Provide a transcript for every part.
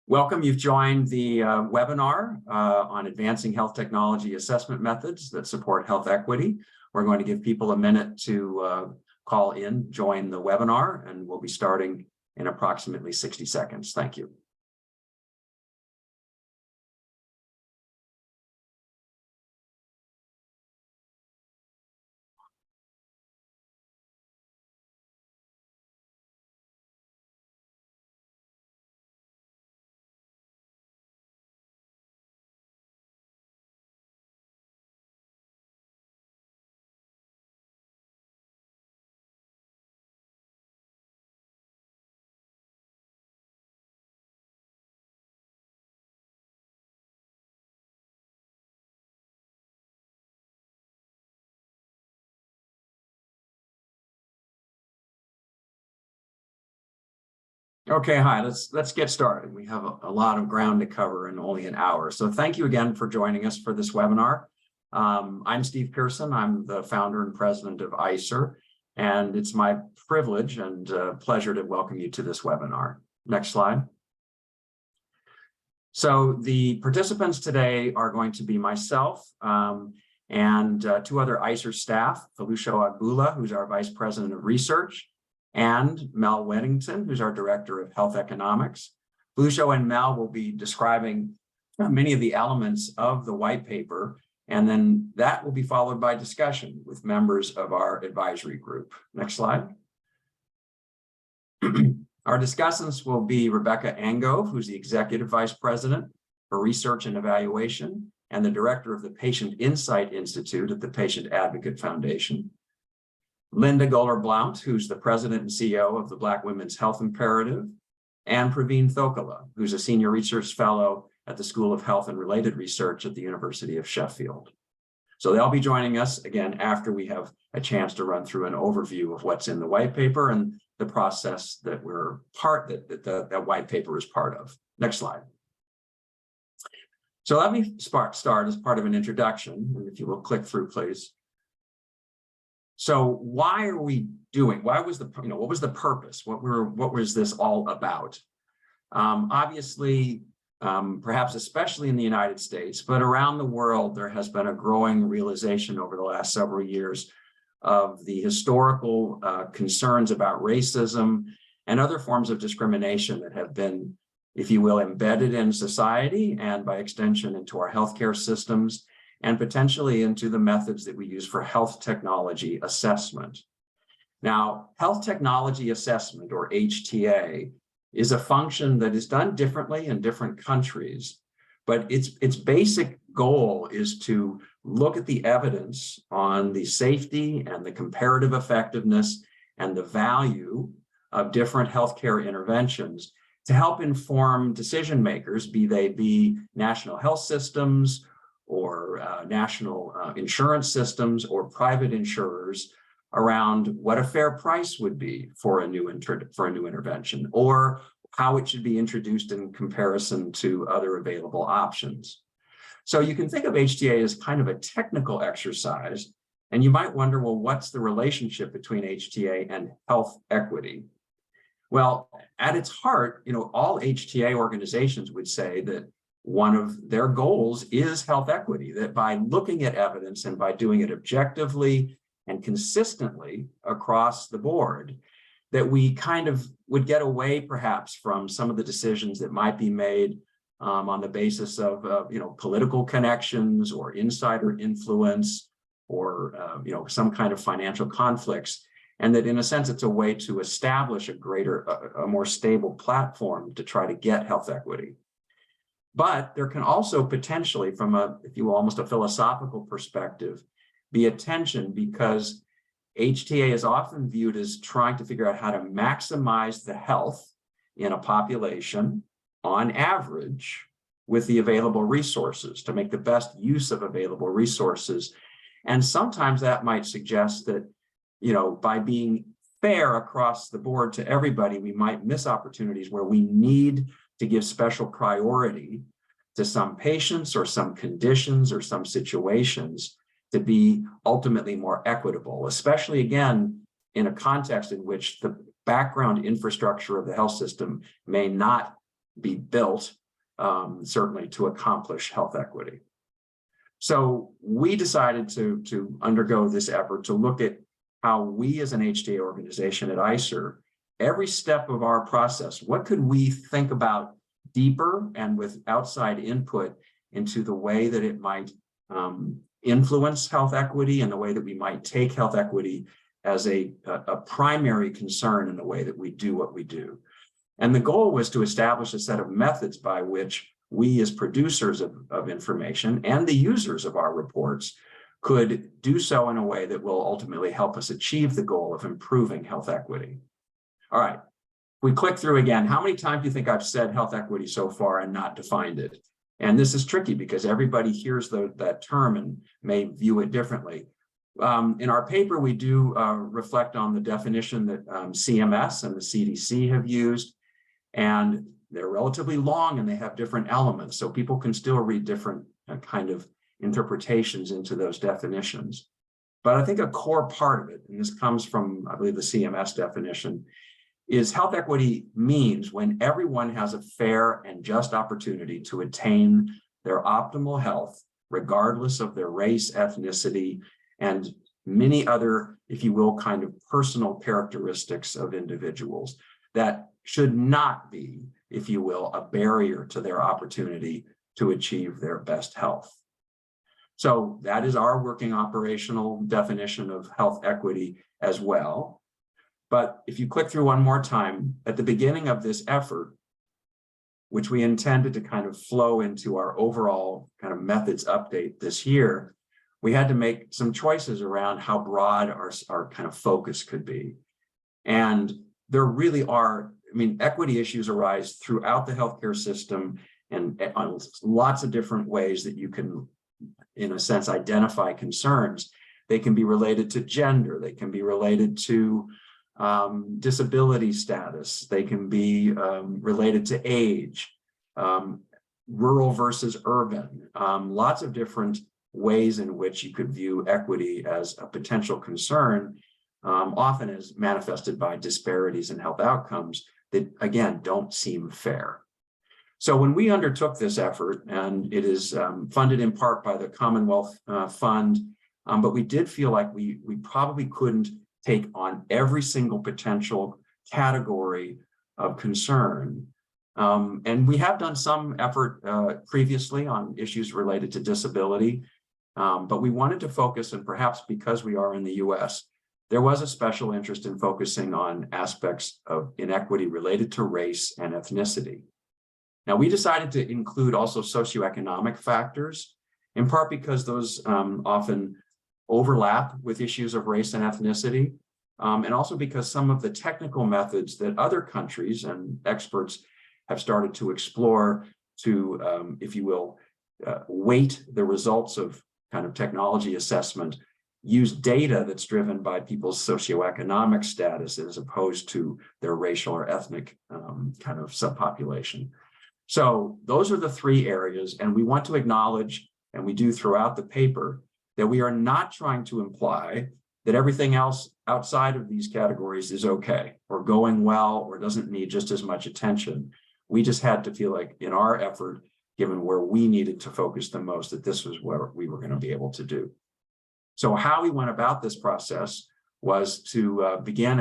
Welcome. You've joined the webinar on advancing health technology assessment methods that support health equity. We're going to give people a minute to call in, join the webinar, and we'll be starting in approximately 60 seconds. Thank you. Okay, hi, let's get started. We have a lot of ground to cover in only an hour. So thank you again for joining us for this webinar. I'm Steve Pearson. I'm the founder and president of ICER, and it's my privilege and pleasure to welcome you to this webinar. Next slide. So the participants today are going to be myself and two other ICER staff, Felucio Agbula, who's our vice president of research, and Mel Weddington, who's our director of health economics. Felucio and Mel will be describing many of the elements of the white paper, and then that will be followed by discussion with members of our advisory group. Next slide. Our discussants will be Rebecca Ango, who's the executive vice president for research and evaluation and the director of the Patient Insight Institute at the Patient Advocate Foundation. Linda Goler-Blount, who's the president and CEO of the Black Women's Health Imperative, and Praveen Thokala, who's a senior research fellow at the School of Health and Related Research at the University of Sheffield. So they'll be joining us again after we have a chance to run through an overview of what's in the white paper and the process that that white paper is part of. Next slide. So let me start as part of an introduction, and if you will click through, please. So why are we doing? Why was what was the purpose? What was this all about? Obviously, perhaps especially in the United States, but around the world, there has been a growing realization over the last several years of the historical concerns about racism and other forms of discrimination that have been, if you will, embedded in society and by extension into our healthcare systems, and potentially into the methods that we use for health technology assessment. Now, health technology assessment, or HTA, is a function that is done differently in different countries, but its basic goal is to look at the evidence on the safety and the comparative effectiveness and the value of different healthcare interventions to help inform decision makers, be they national health systems, or national insurance systems, or private insurers, around what a fair price would be for a new intervention, or how it should be introduced in comparison to other available options. So you can think of HTA as kind of a technical exercise, and you might wonder, well, what's the relationship between HTA and health equity? Well, at its heart, all HTA organizations would say that one of their goals is health equity, that by looking at evidence and by doing it objectively and consistently across the board, that we kind of would get away perhaps from some of the decisions that might be made on the basis of political connections or insider influence or some kind of financial conflicts, and that in a sense it's a way to establish a more stable platform to try to get health equity. But there can also potentially, from if you will, almost a philosophical perspective, be a tension, because HTA is often viewed as trying to figure out how to maximize the health in a population on average with the available resources, to make the best use of available resources. And sometimes that might suggest that, by being fair across the board to everybody, we might miss opportunities where we need to give special priority to some patients or some conditions or some situations to be ultimately more equitable, especially, again, in a context in which the background infrastructure of the health system may not be built, certainly to accomplish health equity. So we decided to undergo this effort to look at how we as an HTA organization at ICER, every step of our process, what could we think about deeper and with outside input into the way that it might influence health equity and the way that we might take health equity as a primary concern in the way that we do what we do. And the goal was to establish a set of methods by which we as producers of information and the users of our reports could do so in a way that will ultimately help us achieve the goal of improving health equity. All right, we click through again. How many times do you think I've said health equity so far and not defined it? And this is tricky because everybody hears that term and may view it differently. In our paper, we do reflect on the definition that CMS and the CDC have used, and they're relatively long and they have different elements. So people can still read different kind of interpretations into those definitions. But I think a core part of it, and this comes from, I believe, the CMS definition, is health equity means when everyone has a fair and just opportunity to attain their optimal health, regardless of their race, ethnicity, and many other, if you will, kind of personal characteristics of individuals that should not be, if you will, a barrier to their opportunity to achieve their best health. So that is our working operational definition of health equity as well. But if you click through one more time, at the beginning of this effort, which we intended to kind of flow into our overall kind of methods update this year, we had to make some choices around how broad our kind of focus could be. And there really are, I mean, equity issues arise throughout the healthcare system and on lots of different ways that you can, in a sense, identify concerns. They can be related to gender, they can be related to disability status, they can be related to age, rural versus urban, lots of different ways in which you could view equity as a potential concern, often as manifested by disparities in health outcomes that, again, don't seem fair. So when we undertook this effort, and it is funded in part by the Commonwealth Fund, but we did feel like we probably couldn't take on every single potential category of concern. And we have done some effort previously on issues related to disability, but we wanted to focus, and perhaps because we are in the US, there was a special interest in focusing on aspects of inequity related to race and ethnicity. Now, we decided to include also socioeconomic factors, in part because those often overlap with issues of race and ethnicity, and also because some of the technical methods that other countries and experts have started to explore to, if you will, weight the results of kind of technology assessment, use data that's driven by people's socioeconomic status as opposed to their racial or ethnic kind of subpopulation. So those are the three areas, and we want to acknowledge, and we do throughout the paper, that we are not trying to imply that everything else outside of these categories is okay, or going well, or doesn't need just as much attention. We just had to feel like in our effort, given where we needed to focus the most, that this was what we were going to be able to do. So how we went about this process was to began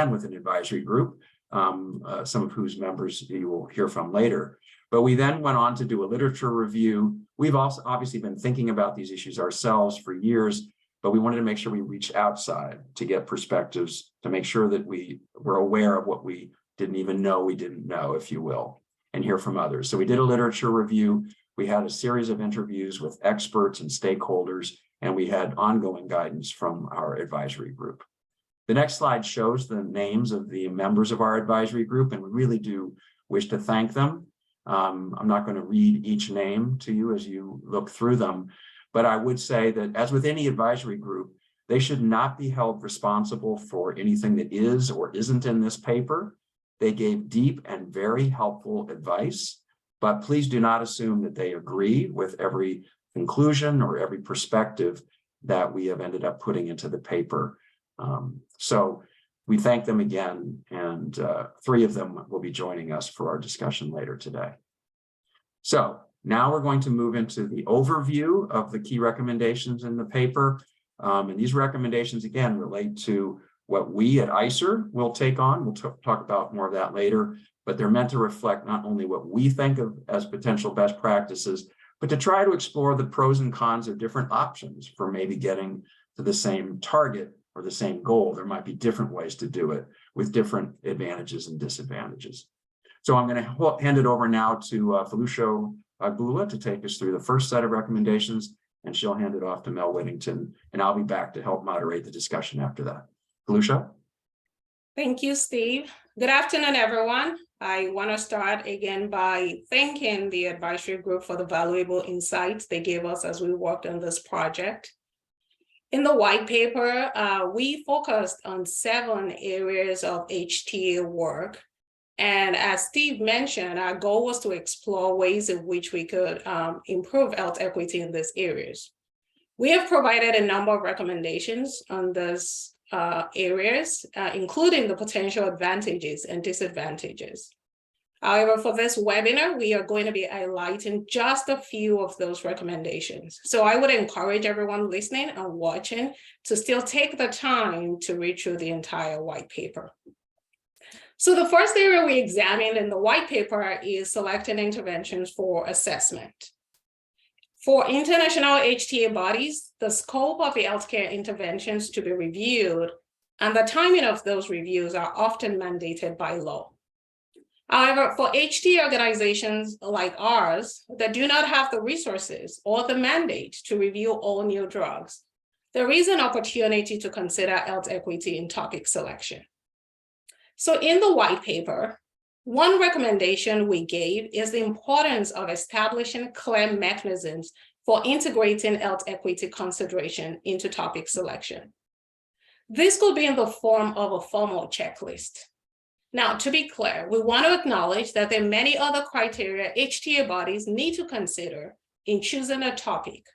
with an advisory group, some of whose members you will hear from later. But we then went on to do a literature review. We've also obviously been thinking about these issues ourselves for years, but we wanted to make sure we reached outside to get perspectives, to make sure that we were aware of what we didn't even know we didn't know, if you will, and hear from others. So we did a literature review. We had a series of interviews with experts and stakeholders, and we had ongoing guidance from our advisory group. The next slide shows the names of the members of our advisory group, and we really do wish to thank them. I'm not going to read each name to you as you look through them, but I would say that as with any advisory group, they should not be held responsible for anything that is or isn't in this paper. They gave deep and very helpful advice, but please do not assume that they agree with every conclusion or every perspective that we have ended up putting into the paper. So We thank them again, and 3 of them will be joining us for our discussion later today. So now we're going to move into the overview of the key recommendations in the paper. And these recommendations, again, relate to what we at ICER will take on. We'll talk about more of that later, but they're meant to reflect not only what we think of as potential best practices, but to try to explore the pros and cons of different options for maybe getting to the same target or the same goal. There might be different ways to do it with different advantages and disadvantages. So I'm going to hand it over now to Felicia Agbula to take us through the first set of recommendations, and she'll hand it off to Mel Whittington, and I'll be back to help moderate the discussion after that. Felicia? Thank you, Steve. Good afternoon, everyone. I want to start again by thanking the advisory group for the valuable insights they gave us as we worked on this project. In the white paper, we focused on 7 areas of HTA work. And as Steve mentioned, our goal was to explore ways in which we could improve health equity in these areas. We have provided a number of recommendations on these areas, including the potential advantages and disadvantages. However, for this webinar, we are going to be highlighting just a few of those recommendations. So I would encourage everyone listening and watching to still take the time to read through the entire white paper. So the first area we examined in the white paper is selecting interventions for assessment. For international HTA bodies, the scope of the healthcare interventions to be reviewed and the timing of those reviews are often mandated by law. However, for HTA organizations like ours that do not have the resources or the mandate to review all new drugs, there is an opportunity to consider health equity in topic selection. So in the white paper, one recommendation we gave is the importance of establishing clear mechanisms for integrating health equity consideration into topic selection. This could be in the form of a formal checklist. Now, to be clear, we want to acknowledge that there are many other criteria HTA bodies need to consider in choosing a topic.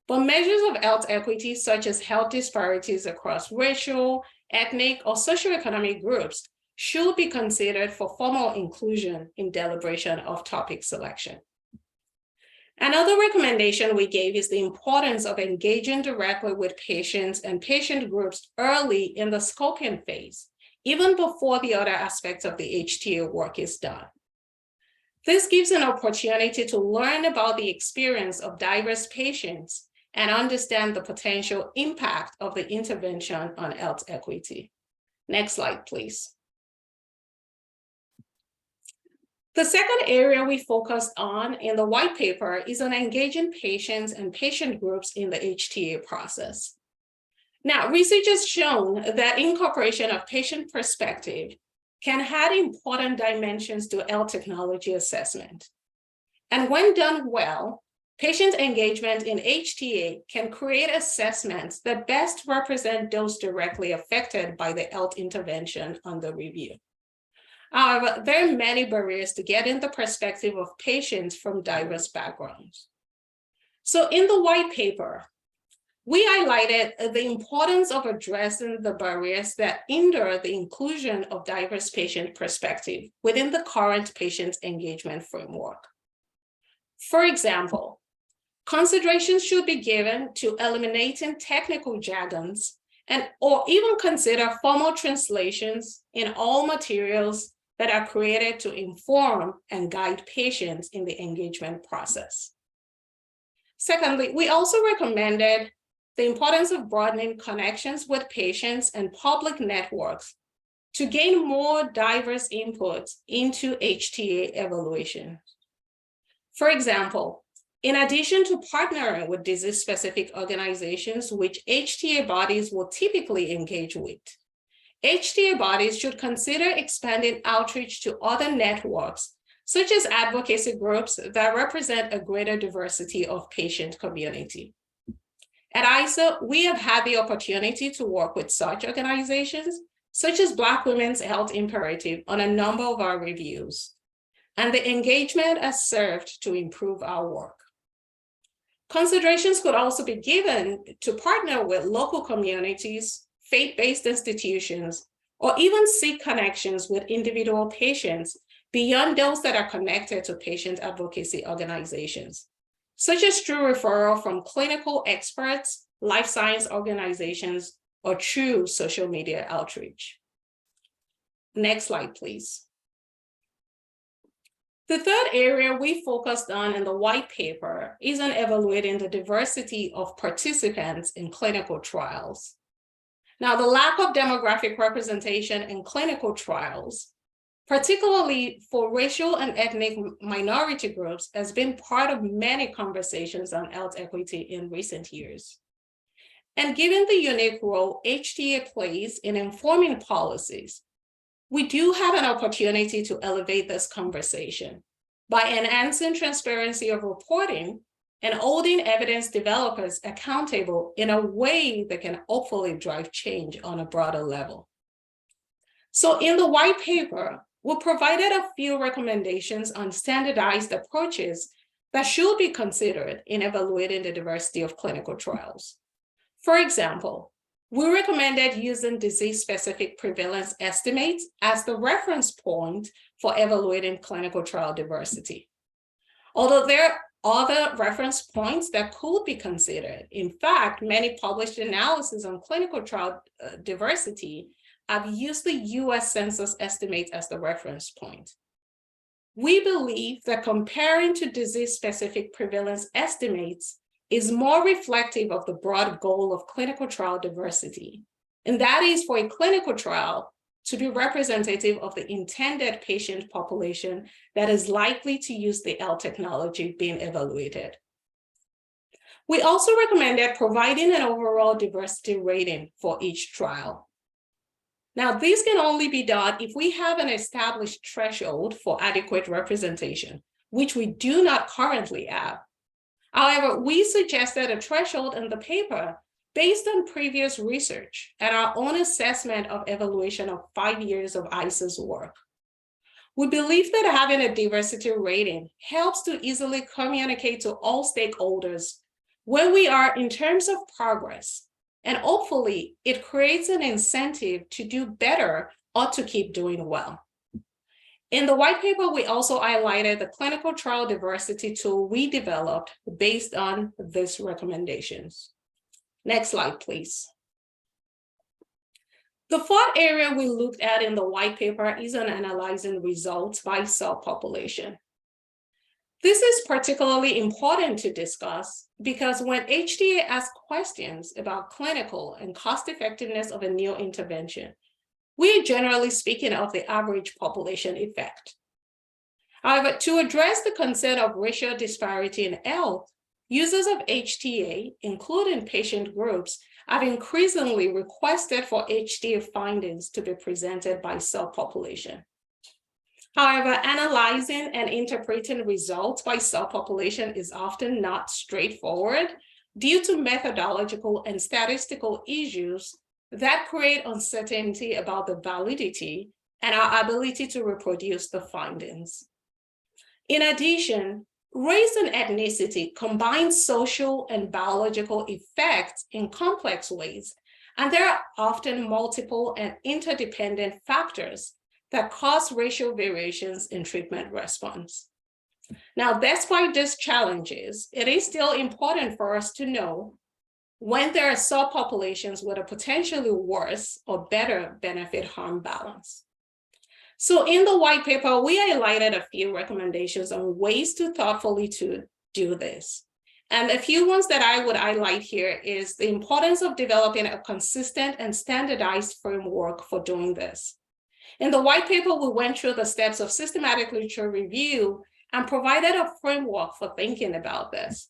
But measures of health equity, such as health disparities across racial, ethnic, or socioeconomic groups, should be considered for formal inclusion in deliberation of topic selection. Another recommendation we gave is the importance of engaging directly with patients and patient groups early in the scoping phase, even before the other aspects of the HTA work is done. This gives an opportunity to learn about the experience of diverse patients and understand the potential impact of the intervention on health equity. Next slide, please. The second area we focused on in the white paper is on engaging patients and patient groups in the HTA process. Now, research has shown that incorporation of patient perspective can add important dimensions to health technology assessment. And when done well, patient engagement in HTA can create assessments that best represent those directly affected by the health intervention under review. However, there are many barriers to getting the perspective of patients from diverse backgrounds. So in the white paper, we highlighted the importance of addressing the barriers that hinder the inclusion of diverse patient perspective within the current patient engagement framework. For example, considerations should be given to eliminating technical jargons or even consider formal translations in all materials that are created to inform and guide patients in the engagement process. Secondly, we also recommended the importance of broadening connections with patients and public networks to gain more diverse inputs into HTA evaluation. For example, in addition to partnering with disease-specific organizations, which HTA bodies will typically engage with, HTA bodies should consider expanding outreach to other networks, such as advocacy groups that represent a greater diversity of patient community. At ICER, we have had the opportunity to work with such organizations, such as Black Women's Health Imperative, on a number of our reviews, and the engagement has served to improve our work. Considerations could also be given to partner with local communities, faith-based institutions, or even seek connections with individual patients beyond those that are connected to patient advocacy organizations, such as through referral from clinical experts, life science organizations, or through social media outreach. Next slide, please. The third area we focused on in the white paper is on evaluating the diversity of participants in clinical trials. Now, the lack of demographic representation in clinical trials, particularly for racial and ethnic minority groups, has been part of many conversations on health equity in recent years. And given the unique role HTA plays in informing policies, we do have an opportunity to elevate this conversation by enhancing transparency of reporting and holding evidence developers accountable in a way that can hopefully drive change on a broader level. So in the white paper, we provided a few recommendations on standardized approaches that should be considered in evaluating the diversity of clinical trials. For example, we recommended using disease-specific prevalence estimates as the reference point for evaluating clinical trial diversity. Although there are other reference points that could be considered, in fact, many published analyses on clinical trial diversity have used the US Census estimates as the reference point. We believe that comparing to disease-specific prevalence estimates is more reflective of the broad goal of clinical trial diversity, and that is for a clinical trial to be representative of the intended patient population that is likely to use the health technology being evaluated. We also recommended providing an overall diversity rating for each trial. Now, this can only be done if we have an established threshold for adequate representation, which we do not currently have. However, we suggested a threshold in the paper based on previous research and our own assessment of evaluation of 5 years of ICER's work. We believe that having a diversity rating helps to easily communicate to all stakeholders where we are in terms of progress, and hopefully it creates an incentive to do better or to keep doing well. In the white paper, we also highlighted the clinical trial diversity tool we developed based on these recommendations. Next slide, please. The fourth area we looked at in the white paper is on analyzing results by subpopulation. This is particularly important to discuss because when HTA asks questions about clinical and cost effectiveness of a new intervention, we are generally speaking of the average population effect. However, to address the concern of racial disparity in health, users of HTA, including patient groups, have increasingly requested for HTA findings to be presented by subpopulation. However, analyzing and interpreting results by subpopulation is often not straightforward due to methodological and statistical issues that create uncertainty about the validity and our ability to reproduce the findings. In addition, race and ethnicity combine social and biological effects in complex ways, and there are often multiple and interdependent factors that cause racial variations in treatment response. Now, despite these challenges, it is still important for us to know when there are subpopulations with a potentially worse or better benefit-harm balance. So in the white paper, we highlighted a few recommendations on ways to thoughtfully to do this. And a few ones that I would highlight here is the importance of developing a consistent and standardized framework for doing this. In the white paper, we went through the steps of systematic literature review and provided a framework for thinking about this,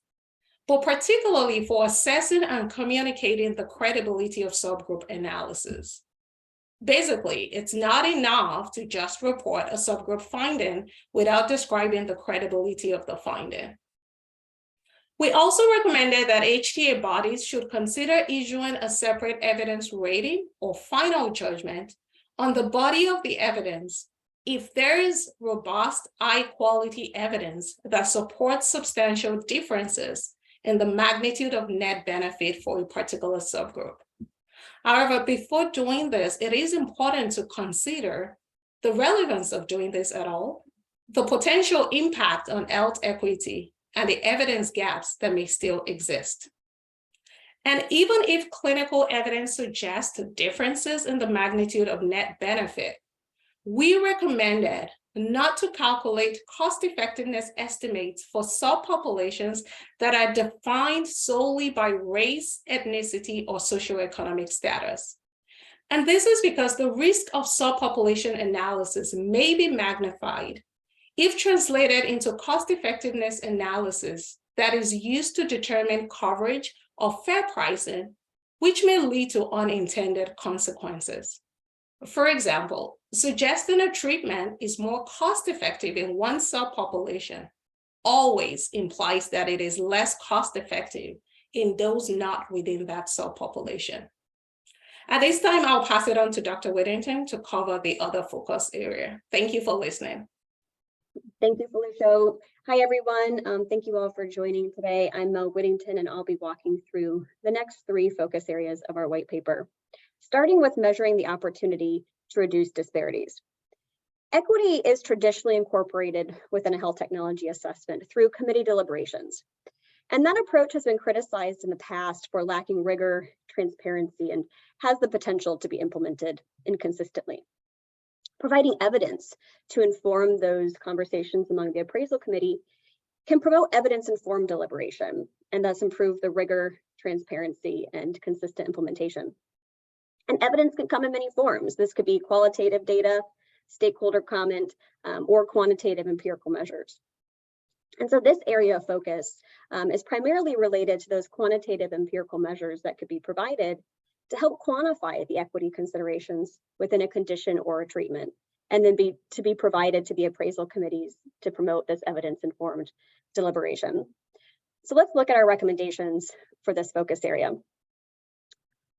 but particularly for assessing and communicating the credibility of subgroup analysis. Basically, it's not enough to just report a subgroup finding without describing the credibility of the finding. We also recommended that HTA bodies should consider issuing a separate evidence rating or final judgment on the body of the evidence if there is robust, high-quality evidence that supports substantial differences in the magnitude of net benefit for a particular subgroup. However, before doing this, it is important to consider the relevance of doing this at all, the potential impact on health equity, and the evidence gaps that may still exist. And even if clinical evidence suggests differences in the magnitude of net benefit, we recommended not to calculate cost-effectiveness estimates for subpopulations that are defined solely by race, ethnicity, or socioeconomic status. And this is because the risk of subpopulation analysis may be magnified if translated into cost-effectiveness analysis that is used to determine coverage or fair pricing, which may lead to unintended consequences. For example, suggesting a treatment is more cost-effective in one subpopulation always implies that it is less cost-effective in those not within that subpopulation. At this time, I'll pass it on to Dr. Whittington to cover the other focus area. Thank you for listening. Thank you, Felicia. Hi, everyone. Thank you all for joining today. I'm Mel Whittington, and I'll be walking through the next 3 focus areas of our white paper, starting with measuring the opportunity to reduce disparities. Equity is traditionally incorporated within a health technology assessment through committee deliberations. And that approach has been criticized in the past for lacking rigor, transparency, and has the potential to be implemented inconsistently. Providing evidence to inform those conversations among the appraisal committee can promote evidence-informed deliberation and thus improve the rigor, transparency, and consistent implementation. And evidence can come in many forms. This could be qualitative data, stakeholder comment, or quantitative empirical measures. And so this area of focus is primarily related to those quantitative empirical measures that could be provided to help quantify the equity considerations within a condition or a treatment, and then be provided to the appraisal committees to promote this evidence-informed deliberation. So let's look at our recommendations for this focus area.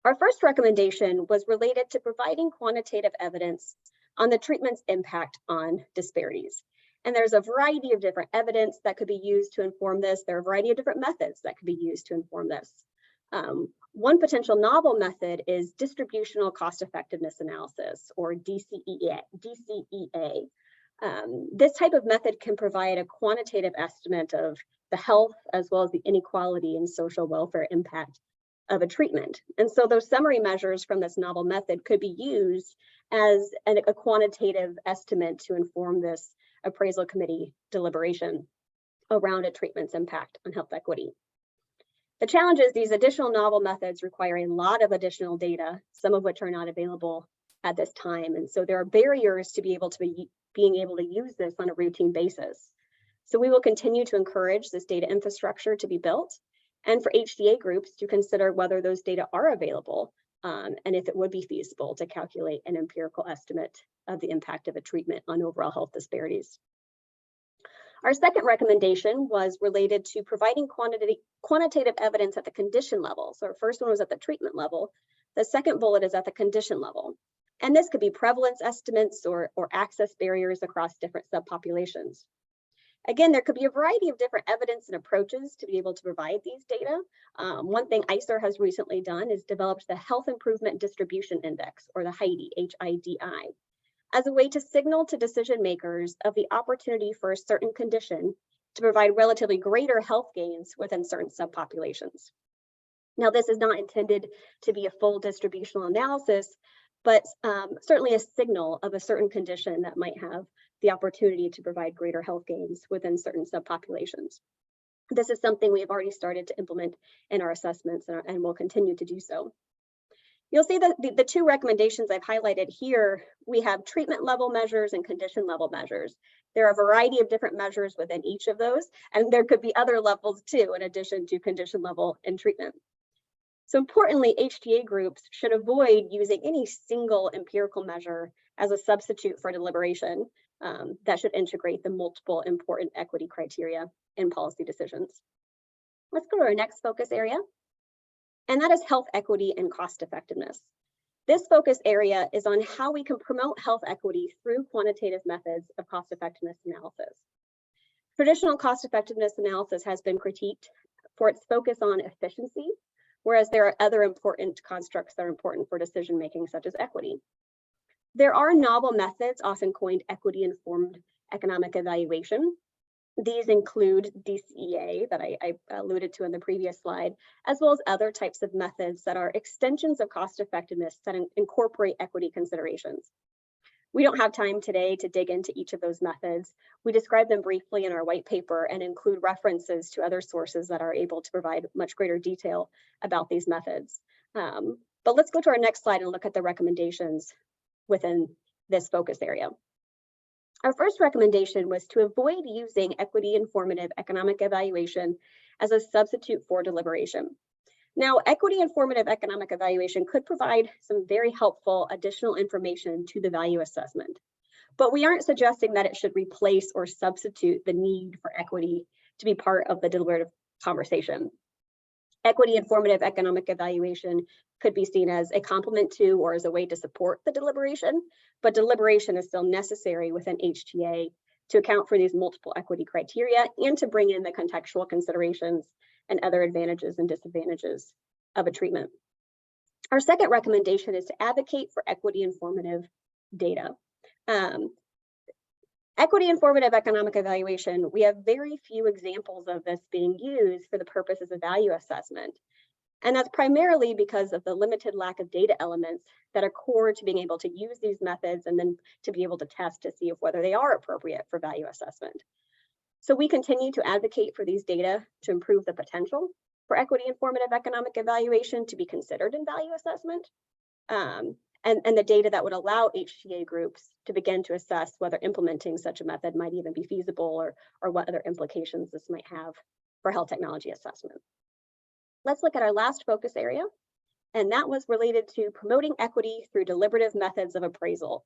Our first recommendation was related to providing quantitative evidence on the treatment's impact on disparities. And there's a variety of different evidence that could be used to inform this. There are a variety of different methods that could be used to inform this. One potential novel method is distributional cost effectiveness analysis, or DCEA. This type of method can provide a quantitative estimate of the health as well as the inequality and social welfare impact of a treatment. And so those summary measures from this novel method could be used as a quantitative estimate to inform this appraisal committee deliberation around a treatment's impact on health equity. The challenge is these additional novel methods require a lot of additional data, some of which are not available at this time. And so there are barriers to being able to use this on a routine basis. So we will continue to encourage this data infrastructure to be built, and for HTA groups to consider whether those data are available and if it would be feasible to calculate an empirical estimate of the impact of a treatment on overall health disparities. Our second recommendation was related to providing quantitative evidence at the condition level. So our first one was at the treatment level. The second bullet is at the condition level. And this could be prevalence estimates or access barriers across different subpopulations. Again, there could be a variety of different evidence and approaches to be able to provide these data. One thing ICER has recently done is developed the Health Improvement Distribution Index, or the HIDI, H-I-D-I, as a way to signal to decision makers of the opportunity for a certain condition to provide relatively greater health gains within certain subpopulations. Now, this is not intended to be a full distributional analysis, but certainly a signal of a certain condition that might have the opportunity to provide greater health gains within certain subpopulations. This is something we have already started to implement in our assessments and will continue to do so. You'll see that the 2 recommendations I've highlighted here, we have treatment level measures and condition level measures. There are a variety of different measures within each of those, and there could be other levels too, in addition to condition level and treatment. So importantly, HTA groups should avoid using any single empirical measure as a substitute for deliberation that should integrate the multiple important equity criteria in policy decisions. Let's go to our next focus area, and that is health equity and cost effectiveness. This focus area is on how we can promote health equity through quantitative methods of cost effectiveness analysis. Traditional cost effectiveness analysis has been critiqued for its focus on efficiency whereas there are other important constructs that are important for decision-making, such as equity. There are novel methods, often coined equity-informed economic evaluation. These include DCEA that I alluded to in the previous slide, as well as other types of methods that are extensions of cost effectiveness that incorporate equity considerations. We don't have time today to dig into each of those methods. We describe them briefly in our white paper and include references to other sources that are able to provide much greater detail about these methods. But let's go to our next slide and look at the recommendations within this focus area. Our first recommendation was to avoid using equity informative economic evaluation as a substitute for deliberation. Now, equity informative economic evaluation could provide some very helpful additional information to the value assessment, but we aren't suggesting that it should replace or substitute the need for equity to be part of the deliberative conversation. Equity informative economic evaluation could be seen as a complement to or as a way to support the deliberation, but deliberation is still necessary within HTA to account for these multiple equity criteria and to bring in the contextual considerations and other advantages and disadvantages of a treatment. Our second recommendation is to advocate for equity informative data. Equity informative economic evaluation, we have very few examples of this being used for the purposes of value assessment. And that's primarily because of the limited lack of data elements that are core to being able to use these methods and then to be able to test to see if whether they are appropriate for value assessment. So we continue to advocate for these data to improve the potential for equity informative economic evaluation to be considered in value assessment. And the data that would allow HTA groups to begin to assess whether implementing such a method might even be feasible or what other implications this might have for health technology assessment. Let's look at our last focus area, and that was related to promoting equity through deliberative methods of appraisal.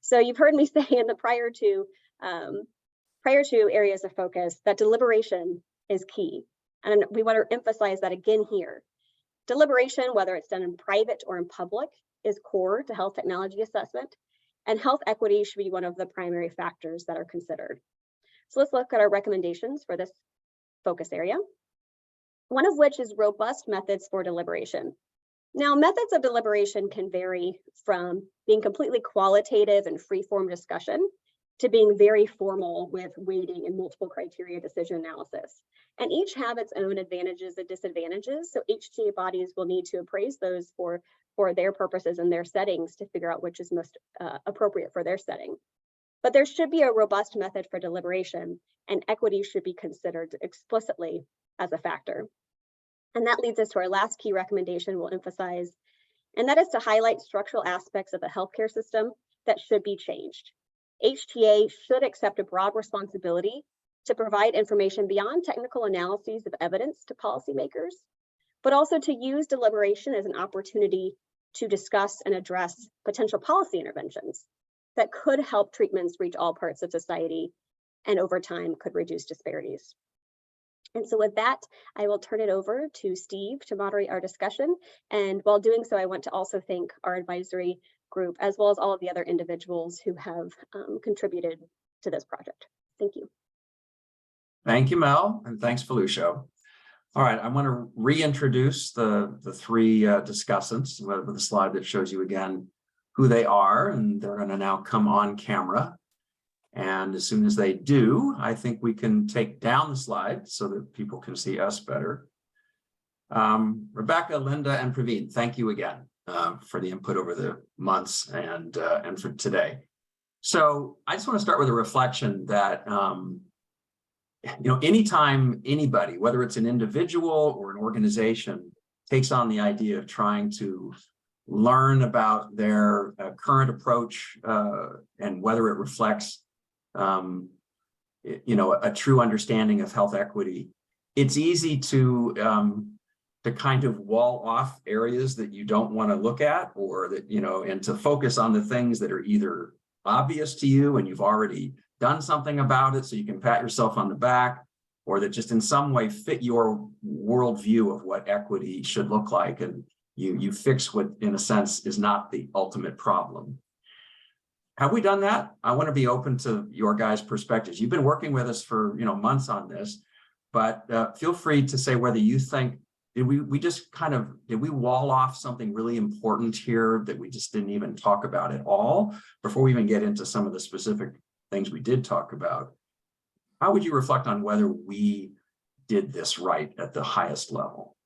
So you've heard me say in the prior two areas of focus that deliberation is key, and we want to emphasize that again here. Deliberation, whether it's done in private or in public, is core to health technology assessment, and health equity should be one of the primary factors that are considered. So let's look at our recommendations for this focus area, one of which is robust methods for deliberation. Now, methods of deliberation can vary from being completely qualitative and free-form discussion to being very formal with weighting and multiple criteria decision analysis. And each have its own advantages and disadvantages, so HTA bodies will need to appraise those for their purposes and their settings to figure out which is most appropriate for their setting. But there should be a robust method for deliberation, and equity should be considered explicitly as a factor. And that leads us to our last key recommendation we'll emphasize, and that is to highlight structural aspects of the healthcare system that should be changed. HTA should accept a broad responsibility to provide information beyond technical analyses of evidence to policymakers, but also to use deliberation as an opportunity to discuss and address potential policy interventions that could help treatments reach all parts of society and over time could reduce disparities. And so with that, I will turn it over to Steve to moderate our discussion. And while doing so, I want to also thank our advisory group, as well as all of the other individuals who have contributed to this project. Thank you. Thank you, Mel, and thanks, Felicia. All right, I want to reintroduce the three discussants with a slide that shows you again who they are, and they're going to now come on camera. And as soon as they do, I think we can take down the slide so that people can see us better. Rebecca, Linda, and Praveen, thank you again for the input over the months and for today. So I just want to start with a reflection that anytime anybody, whether it's an individual or an organization, takes on the idea of trying to learn about their current approach and whether it reflects a true understanding of health equity, it's easy to kind of wall off areas that you don't want to look at, or that, and to focus on the things that are either obvious to you and you've already done something about it so you can pat yourself on the back, or that just in some way fit your worldview of what equity should look like, and you fix what, in a sense, is not the ultimate problem. Have we done that? I want to be open to your guys' perspectives. You've been working with us for months on this, but feel free to say whether you think did we just did we wall off something really important here that we just didn't even talk about at all before we even get into some of the specific things we did talk about? How would you reflect on whether we did this right at the highest level?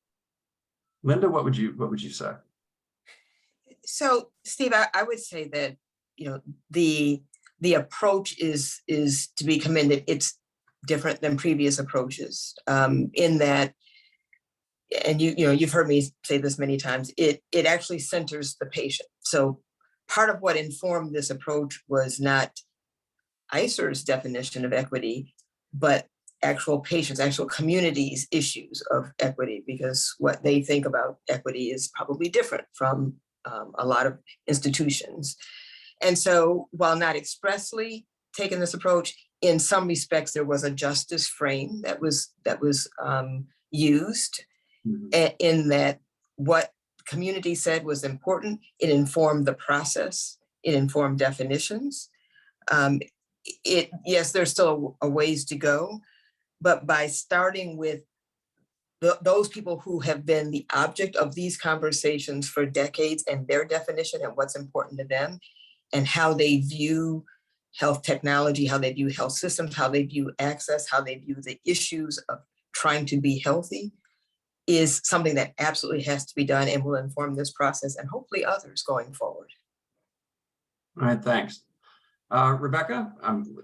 Linda, what would you say? So, Steve, I would say that, you know, the approach is to be commended. It's different than previous approaches, in that, and you've heard me say this many times, it actually centers the patient. So part of what informed this approach was not ICER's definition of equity, but actual patients, actual communities' issues of equity, because what they think about equity is probably different from a lot of institutions. And so while not expressly taking this approach, in some respects, there was a justice frame that was used, in that what community said was important. It informed the process. It informed definitions. Yes, there's still a ways to go, but by starting with those people who have been the object of these conversations for decades and their definition and what's important to them and how they view health technology, how they view health systems, how they view access, how they view the issues of trying to be healthy, is something that absolutely has to be done and will inform this process and hopefully others going forward. All right, thanks. Rebecca,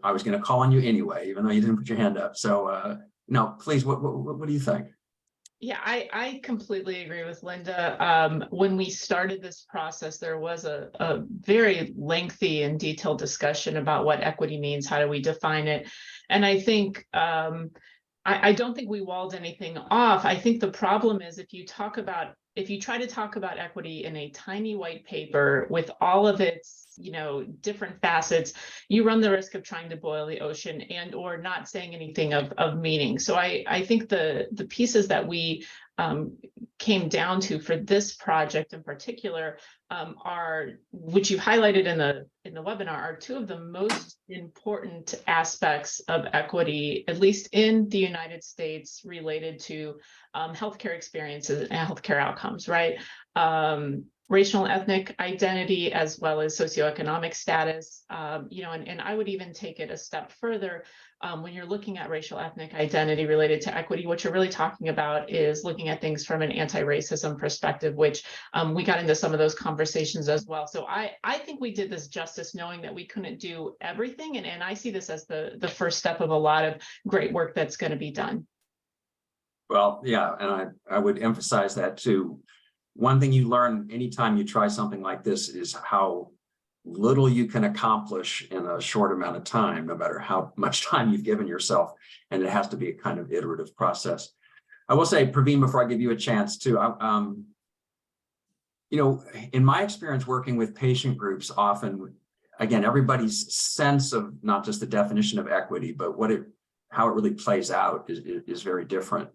I was going to call on you anyway, even though you didn't put your hand up. So no, please, what do you think? Yeah, I completely agree with Linda. When we started this process, there was a very lengthy and detailed discussion about what equity means, how do we define it. And I think, I don't think we walled anything off. I think the problem is if you try to talk about equity in a tiny white paper with all of its, different facets, you run the risk of trying to boil the ocean and or not saying anything of meaning. So I think the pieces that we came down to for this project in particular are, which you highlighted in the webinar, are two of the most important aspects of equity, at least in the United States, related to healthcare experiences and healthcare outcomes, right? Racial and ethnic identity, as well as socioeconomic status, and I would even take it a step further. When you're looking at racial ethnic identity related to equity, what you're really talking about is looking at things from an anti-racism perspective, which we got into some of those conversations as well. So I think we did this justice, knowing that we couldn't do everything. And I see this as the first step of a lot of great work that's going to be done. Well, yeah, and I would emphasize that too. One thing you learn anytime you try something like this is how little you can accomplish in a short amount of time, no matter how much time you've given yourself. And it has to be a kind of iterative process. I will say, Praveen, before I give you a chance too, in my experience working with patient groups, often, again, everybody's sense of not just the definition of equity, but how it really plays out is very different.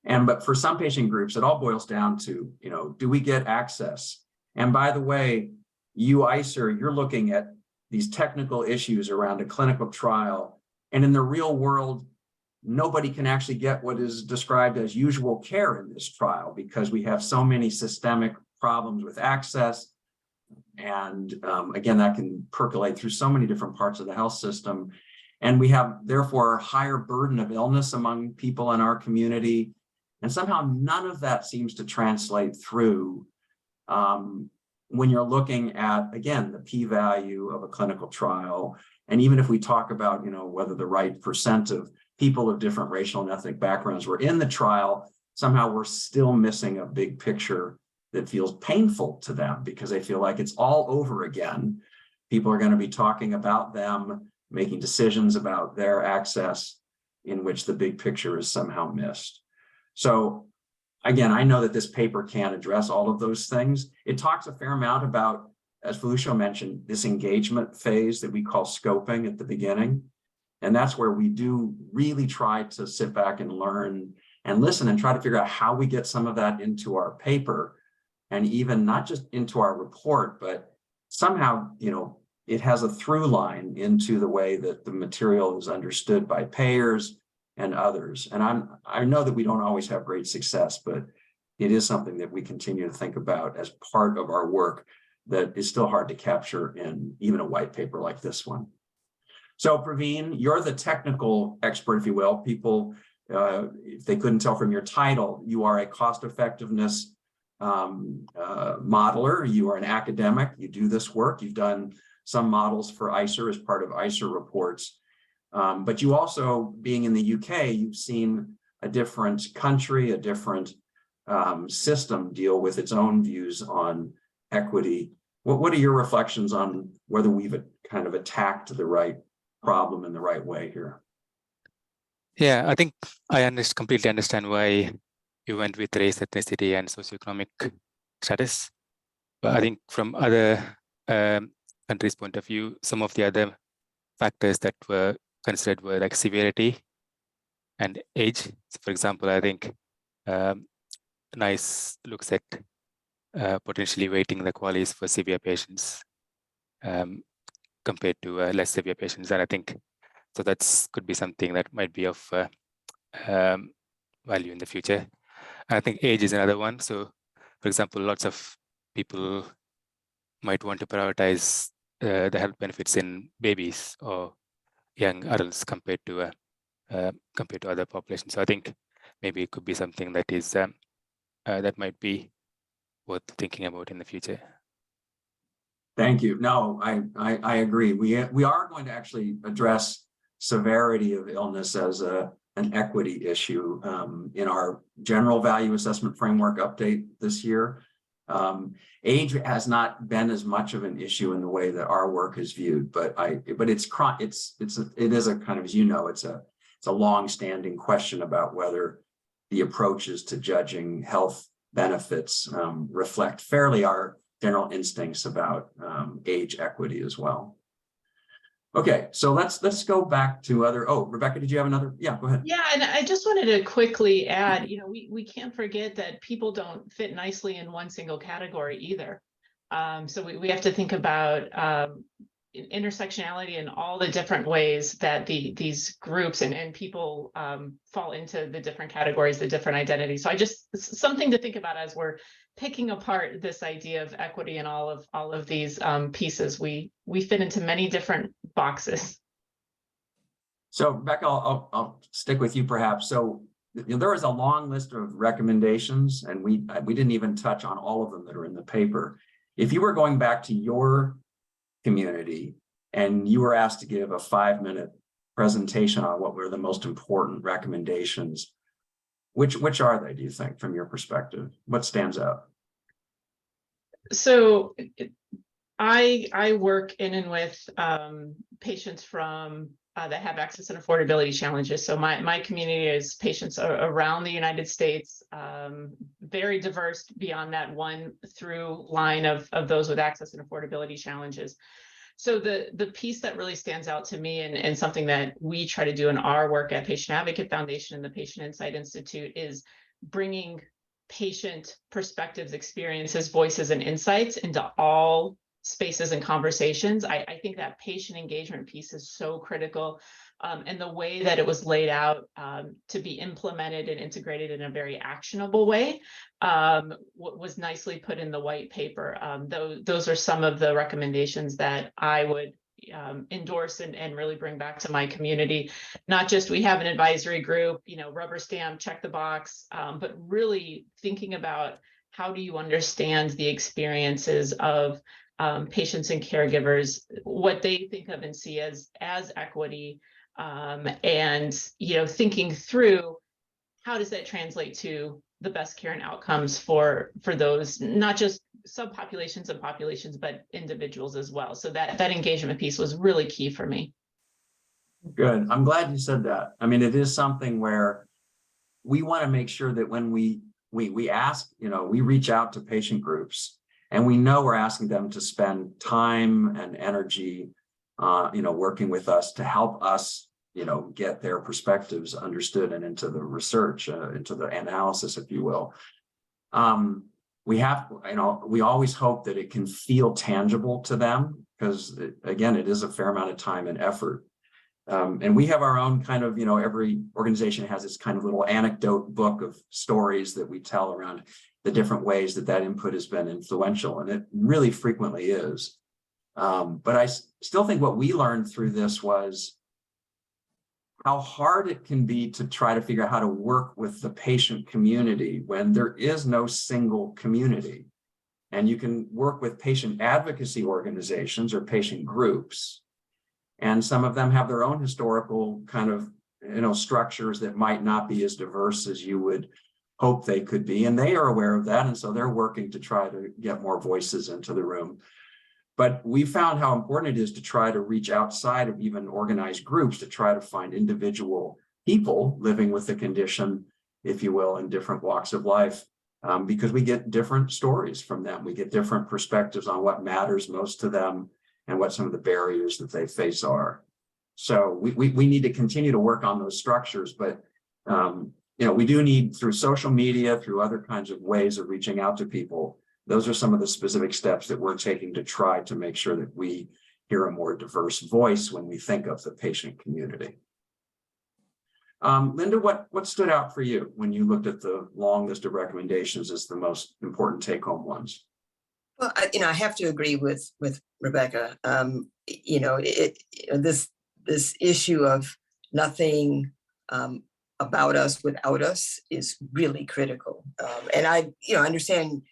But for some patient groups, it all boils down to, do we get access? And by the way, you, ICER, you're looking at these technical issues around a clinical trial. And in the real world, nobody can actually get what is described as usual care in this trial because we have so many systemic problems with access. And again, that can percolate through so many different parts of the health system. And we have, therefore, a higher burden of illness among people in our community. And somehow none of that seems to translate through when you're looking at, again, the p-value of a clinical trial. And even if we talk about, whether the right percent of people of different racial and ethnic backgrounds were in the trial, somehow we're still missing a big picture that feels painful to them because they feel like it's all over again. People are going to be talking about them, making decisions about their access, in which the big picture is somehow missed. So again, I know that this paper can't address all of those things. It talks a fair amount about, as Felicia mentioned, this engagement phase that we call scoping at the beginning. And that's where we do really try to sit back and learn and listen and try to figure out how we get some of that into our paper and even not just into our report, but somehow, it has a through line into the way that the material is understood by payers and others. And I know that we don't always have great success, but it is something that we continue to think about as part of our work that is still hard to capture in even a white paper like this one. So Praveen, you're the technical expert, if you will. People, if they couldn't tell from your title, you are a cost effectiveness modeler. You are an academic. You do this work. You've done some models for ICER as part of ICER reports. But you also, being in the UK, you've seen a different country, a different system deal with its own views on equity. What are your reflections on whether we've kind of attacked the right problem in the right way here? Yeah, I think I completely understand why you went with race, ethnicity, and socioeconomic status. But I think from other countries' point of view, some of the other factors that were considered were like severity and age. So for example, I think NICE looks at potentially weighting the QALYs for severe patients compared to less severe patients. And I think so could be something that might be of value in the future. And I think age is another one. So for example, lots of people might want to prioritize the health benefits in babies or young adults compared to other populations. So I think maybe it could be something that is that might be worth thinking about in the future. Thank you. No, I agree. We are going to actually address severity of illness as an equity issue in our general value assessment framework update this year. Age has not been as much of an issue in the way that our work is viewed, but it is a kind of, as you know, it's a long-standing question about whether the approaches to judging health benefits reflect fairly our general instincts about age equity as well. Okay, so let's go back to other. Oh, Rebecca, did you have another? Yeah, go ahead. Yeah, and I just wanted to quickly add, we can't forget that people don't fit nicely in one single category either. So we have to think about intersectionality in all the different ways that these groups and people fall into the different categories, the different identities. So something to think about as we're picking apart this idea of equity and all of these pieces. We fit into many different boxes. So Rebecca, I'll stick with you perhaps. So there is a long list of recommendations, and we didn't even touch on all of them that are in the paper. If you were going back to your community and you were asked to give a 5-minute presentation on what were the most important recommendations, which are they, do you think, from your perspective? What stands out? So I work in and with patients from that have access and affordability challenges. So my community is patients around the United States, very diverse beyond that one through line of those with access and affordability challenges. So the piece that really stands out to me and something that we try to do in our work at Patient Advocate Foundation and the Patient Insight Institute is bringing patient perspectives, experiences, voices, and insights into all spaces and conversations. I think that patient engagement piece is so critical, and the way that it was laid out to be implemented and integrated in a very actionable way was nicely put in the white paper. Those are some of the recommendations that I would endorse and really bring back to my community. Not just we have an advisory group, rubber stamp, check the box, but really thinking about how do you understand the experiences of patients and caregivers, what they think of and see as equity, and thinking through how does that translate to the best care and outcomes for those, not just subpopulations and populations, but individuals as well. So that engagement piece was really key for me. Good. I'm glad you said that. I mean, it is something where we want to make sure that when we ask, we reach out to patient groups, and we know we're asking them to spend time and energy, working with us to help us, get their perspectives understood and into the research, into the analysis, if you will. We always hope that it can feel tangible to them because, again, it is a fair amount of time and effort. And we have our own kind of, every organization has its kind of little anecdote book of stories that we tell around the different ways that that input has been influential, and it really frequently is. But I still think what we learned through this was how hard it can be to try to figure out how to work with the patient community when there is no single community. And you can work with patient advocacy organizations or patient groups, and some of them have their own historical kind of, structures that might not be as diverse as you would hope they could be, and they are aware of that, and so they're working to try to get more voices into the room. But we found how important it is to try to reach outside of even organized groups to try to find individual people living with the condition, if you will, in different walks of life, because we get different stories from them. We get different perspectives on what matters most to them and what some of the barriers that they face are. So we need to continue to work on those structures, but we do need, through social media, through other kinds of ways of reaching out to people, those are some of the specific steps that we're taking to try to make sure that we hear a more diverse voice when we think of the patient community. Linda, what stood out for you when you looked at the long list of recommendations as the most important take-home ones? Well, I have to agree with Rebecca. This issue of nothing about us without us is really critical. And I understand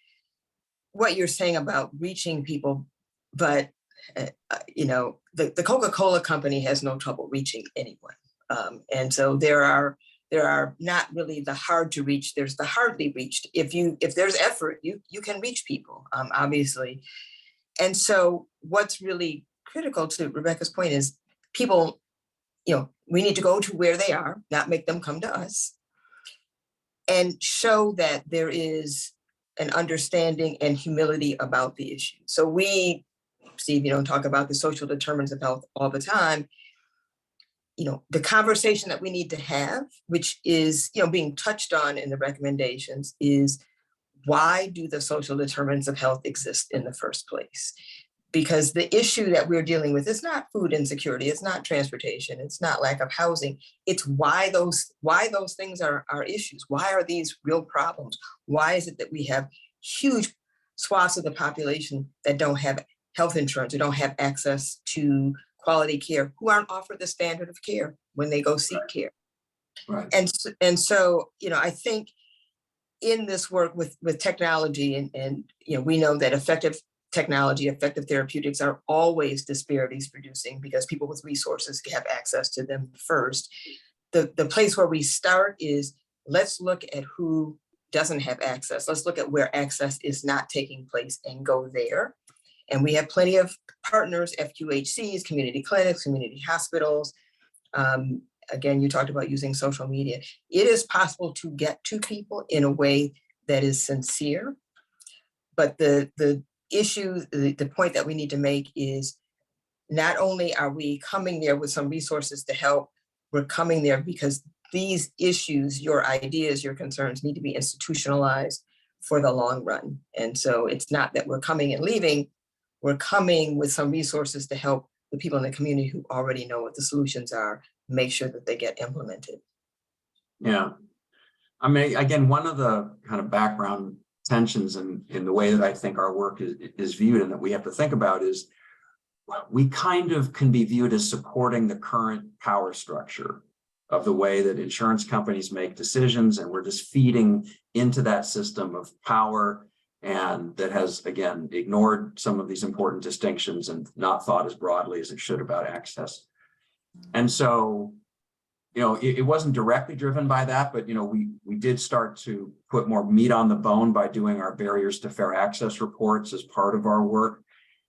what you're saying about reaching people, but the Coca-Cola company has no trouble reaching anyone. And so there are not really the hard to reach, there's the hardly reached. If there's effort, you can reach people, obviously. And so what's really critical, to Rebecca's point, is people, we need to go to where they are, not make them come to us, and show that there is an understanding and humility about the issue. So we, Steve, talk about the social determinants of health all the time. The conversation that we need to have, which is, being touched on in the recommendations, is why do the social determinants of health exist in the first place? Because the issue that we're dealing with is not food insecurity, it's not transportation, it's not lack of housing. It's why those things are issues. Why are these real problems? Why is it that we have huge swaths of the population that don't have health insurance, or don't have access to quality care, who aren't offered the standard of care when they go seek care? Right. And so, I think in this work with technology, and we know that effective technology, effective therapeutics are always disparities producing, because people with resources have access to them first. The place where we start is, let's look at who doesn't have access. Let's look at where access is not taking place and go there. And we have plenty of partners, FQHCs, community clinics, community hospitals. Again, you talked about using social media. It is possible to get to people in a way that is sincere. But the issue, the point that we need to make is, not only are we coming there with some resources to help, we're coming there because these issues, your ideas, your concerns need to be institutionalized for the long run. And so it's not that we're coming and leaving, we're coming with some resources to help the people in the community who already know what the solutions are, make sure that they get implemented. Yeah. I mean, again, one of the kind of background tensions in the way that I think our work is viewed, and that we have to think about, is we kind of can be viewed as supporting the current power structure of the way that insurance companies make decisions, and we're just feeding into that system of power, and that has, again, ignored some of these important distinctions and not thought as broadly as it should about access. And so, it wasn't directly driven by that, but, we did start to put more meat on the bone by doing our barriers to fair access reports as part of our work.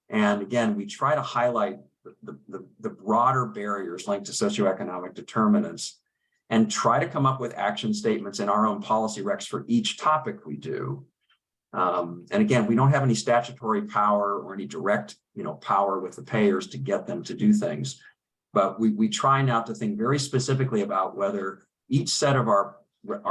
And again, we try to highlight the broader barriers linked to socioeconomic determinants, and try to come up with action statements in our own policy recs for each topic we do. And again, we don't have any statutory power or any direct, power with the payers to get them to do things. But we try now to think very specifically about whether each set of our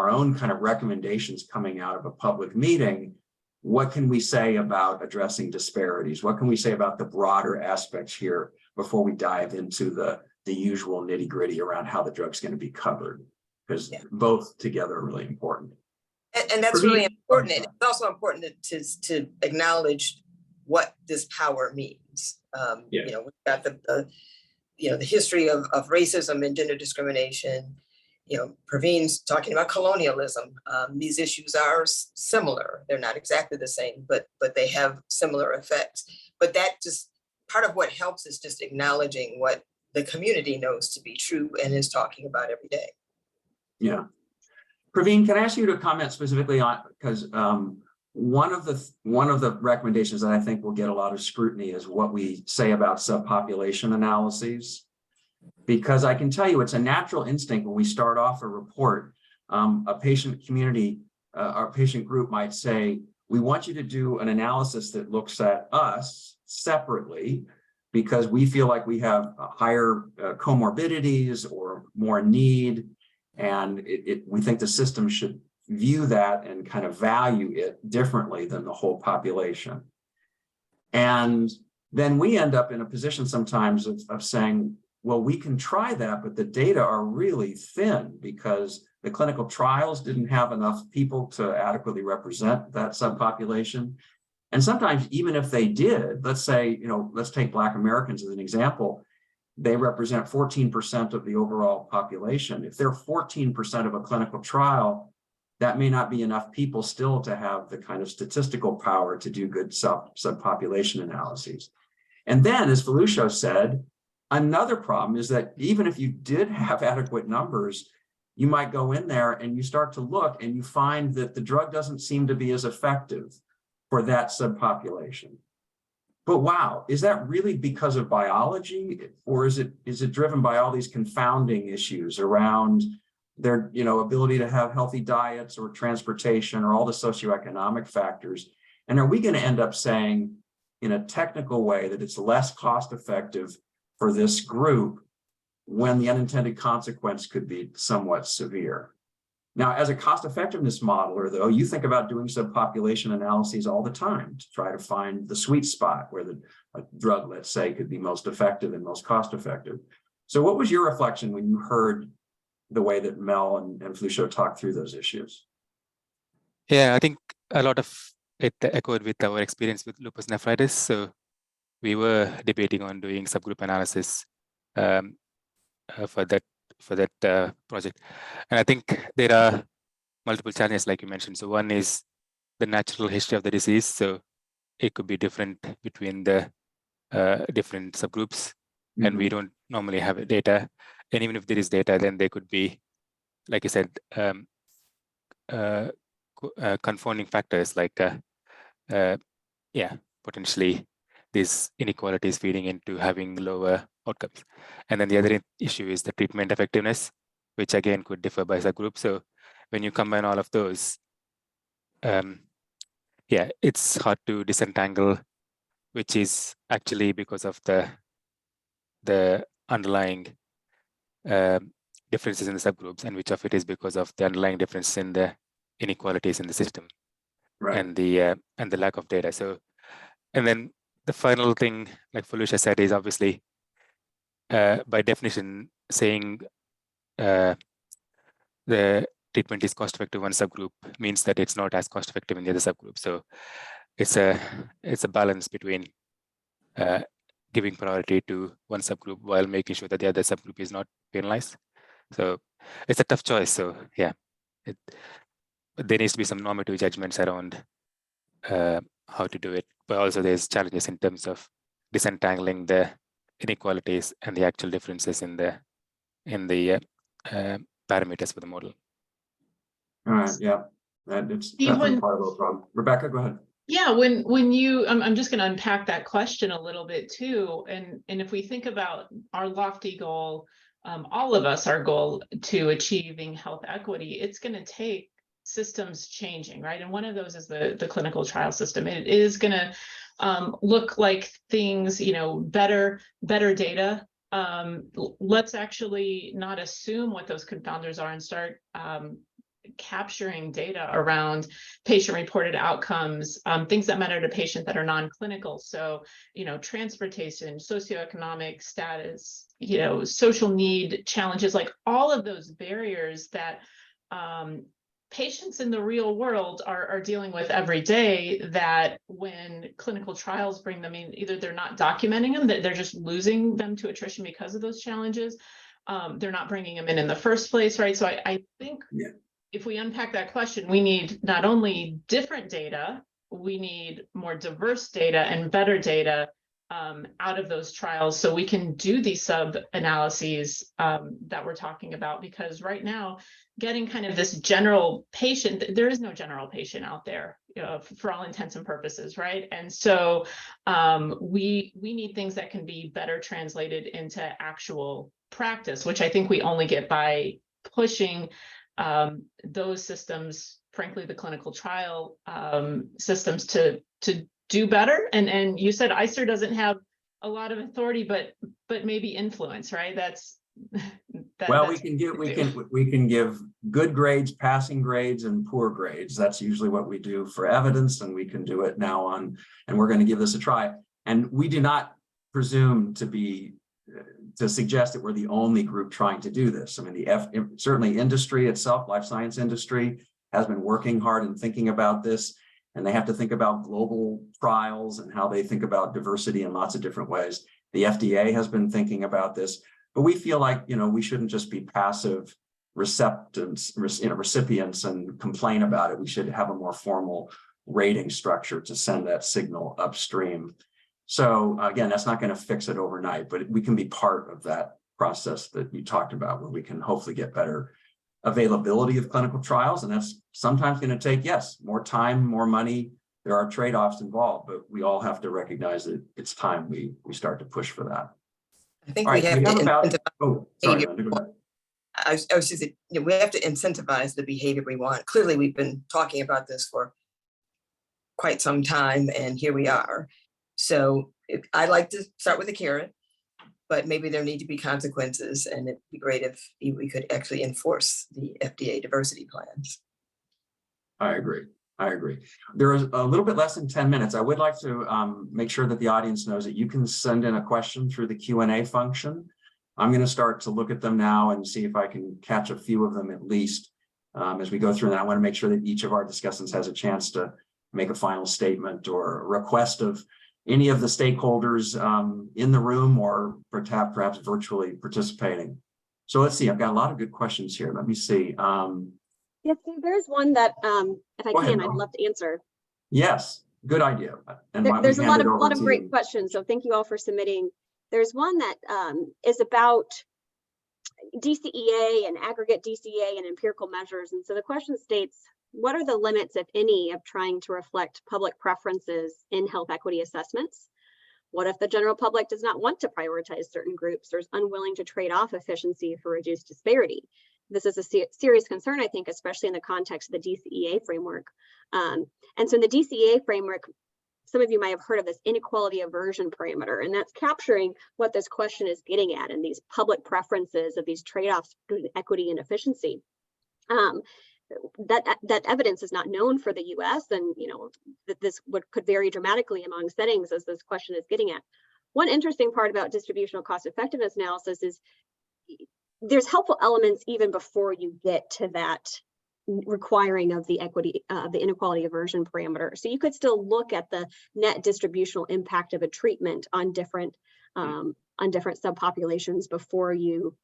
own kind of recommendations coming out of a public meeting, what can we say about addressing disparities? What can we say about the broader aspects here before we dive into the usual nitty-gritty around how the drug's going to be covered? Because both together are really important. And that's For me- really important. And it's also important to acknowledge what this power means. Yeah. You know, we've got the history of racism and gender discrimination. You know, Praveen's talking about colonialism. These issues are similar. They're not exactly the same, but they have similar effects. But that just part of what helps is just acknowledging what the community knows to be true and is talking about every day. Yeah. Praveen, can I ask you to comment specifically on, because one of the recommendations that I think will get a lot of scrutiny is what we say about subpopulation analyses. Because I can tell you it's a natural instinct when we start off a report, a patient community, our patient group might say, we want you to do an analysis that looks at us separately because we feel like we have higher comorbidities or more need. And we think the system should view that and kind of value it differently than the whole population. And then we end up in a position sometimes of saying, well, we can try that, but the data are really thin because the clinical trials didn't have enough people to adequately represent that subpopulation. And sometimes even if they did, let's say, let's take Black Americans as an example, they represent 14% of the overall population. If they're 14% of a clinical trial, that may not be enough people still to have the kind of statistical power to do good subpopulation analyses. And then, as Felucio said, another problem is that even if you did have adequate numbers, you might go in there and you start to look and you find that the drug doesn't seem to be as effective for that subpopulation. But wow, is that really because of biology, or is it driven by all these confounding issues around their ability to have healthy diets or transportation or all the socioeconomic factors? And are we going to end up saying in a technical way that it's less cost effective for this group when the unintended consequence could be somewhat severe? Now, as a cost effectiveness modeler, though, you think about doing subpopulation analyses all the time to try to find the sweet spot where a drug, let's say, could be most effective and most cost effective. So what was your reflection when you heard the way that Mel and Felucio talked through those issues? Yeah, I think a lot of it echoed with our experience with lupus nephritis. So we were debating on doing subgroup analysis for that project. And I think there are multiple challenges, like you mentioned. So one is the natural history of the disease. So it could be different between the different subgroups. Mm-hmm. And we don't normally have data. And even if there is data, then there could be, like you said, confounding factors like, potentially these inequalities feeding into having lower outcomes. And then the other issue is the treatment effectiveness, which again could differ by subgroup. So when you combine all of those, it's hard to disentangle which is actually because of the underlying differences in the subgroups, and which of it is because of the underlying difference in the inequalities in the system, right, and the lack of data. So, and then the final thing, like Felucio said, is obviously by definition saying the treatment is cost effective in one subgroup means that it's not as cost effective in the other subgroup. So it's a balance between giving priority to one subgroup while making sure that the other subgroup is not penalized. So it's a tough choice. So yeah, there needs to be some normative judgments around how to do it, but also there's challenges in terms of disentangling the inequalities and the actual differences in the parameters for the model. All right, yeah, it's definitely part of the problem. Rebecca, go ahead. Yeah, when you, I'm just going to unpack that question a little bit too. And if we think about our lofty goal, all of us, our goal to achieving health equity, it's going to take systems changing, right? And one of those is the clinical trial system. It is going to look like things, better data. Let's actually not assume what those confounders are and start capturing data around patient-reported outcomes, things that matter to patients that are non-clinical. So, transportation, socioeconomic status, social need challenges, like all of those barriers that patients in the real world are dealing with every day, that when clinical trials bring them in, either they're not documenting them, that they're just losing them to attrition because of those challenges. They're not bringing them in the first place, right? So I think if we unpack that question, we need not only different data, we need more diverse data and better data out of those trials, so we can do these sub-analyses that we're talking about. Because right now, getting kind of this general patient, there is no general patient out there, for all intents and purposes, right? And so we need things that can be better translated into actual practice, which I think we only get by pushing those systems, frankly, the clinical trial systems, to do better. And you said ICER doesn't have a lot of authority, but maybe influence, right? Well, we can give good grades, passing grades, and poor grades. That's usually what we do for evidence, and we can do it now on, and we're going to give this a try. And we do not presume to suggest that we're the only group trying to do this. I mean, certainly industry itself, life science industry, has been working hard and thinking about this. And they have to think about global trials and how they think about diversity in lots of different ways. The FDA has been thinking about this, but we feel like, we shouldn't just be passive recipients and complain about it. We should have a more formal rating structure to send that signal upstream. So again, that's not going to fix it overnight, but we can be part of that process that you talked about, where we can hopefully get better availability of clinical trials. And that's sometimes going to take, more time, more money. There are trade-offs involved, but we all have to recognize that it's time we start to push for that. I think All we right, have to about, incentivize oh, sorry, behavior. Linda, go ahead. I was just saying, we have to incentivize the behavior we want. Clearly, we've been talking about this for quite some time, and here we are. So I like to start with a carrot, but maybe there need to be consequences, and it'd be great if we could actually enforce the FDA diversity plans. I agree. There is a little bit less than 10 minutes. I would like to make sure that the audience knows that you can send in a question through the Q&A function. I'm going to start to look at them now and see if I can catch a few of them at least as we go through. And I want to make sure that each of our discussants has a chance to make a final statement or a request of any of the stakeholders in the room or perhaps virtually participating. So let's see, I've got a lot of good questions here. Let me see. Yes, there's one that, if I can, I'd love to answer. Yes, good idea. And There's a lot of great questions, so thank you all for submitting. There's one that is about DCEA and aggregate DCEA and empirical measures. And so the question states, what are the limits, if any, of trying to reflect public preferences in health equity assessments? What if the general public does not want to prioritize certain groups or is unwilling to trade off efficiency for reduced disparity? This is a serious concern, I think, especially in the context of the DCEA framework. And so in the DCEA framework, some of you might have heard of this inequality aversion parameter, and that's capturing what this question is getting at and these public preferences of these trade-offs between equity and efficiency. That evidence is not known for the US, and that this could vary dramatically among settings as this question is getting at. One interesting part about distributional cost effectiveness analysis is there's helpful elements even before you get to that requiring of the equity, the inequality aversion parameter. So you could still look at the net distributional impact of a treatment on different subpopulations before you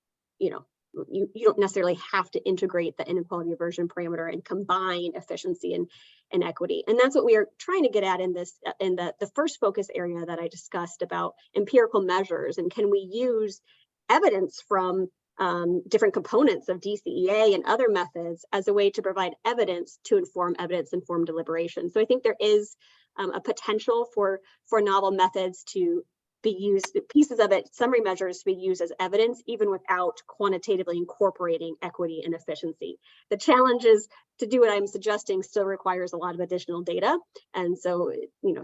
don't necessarily have to integrate the inequality aversion parameter and combine efficiency and equity. And that's what we are trying to get at in the first focus area that I discussed about empirical measures, and can we use evidence from different components of DCEA and other methods as a way to provide evidence to inform evidence-informed deliberation. So I think there is a potential for novel methods to be used, pieces of it, summary measures to be used as evidence, even without quantitatively incorporating equity and efficiency. The challenge is to do what I'm suggesting still requires a lot of additional data. And so,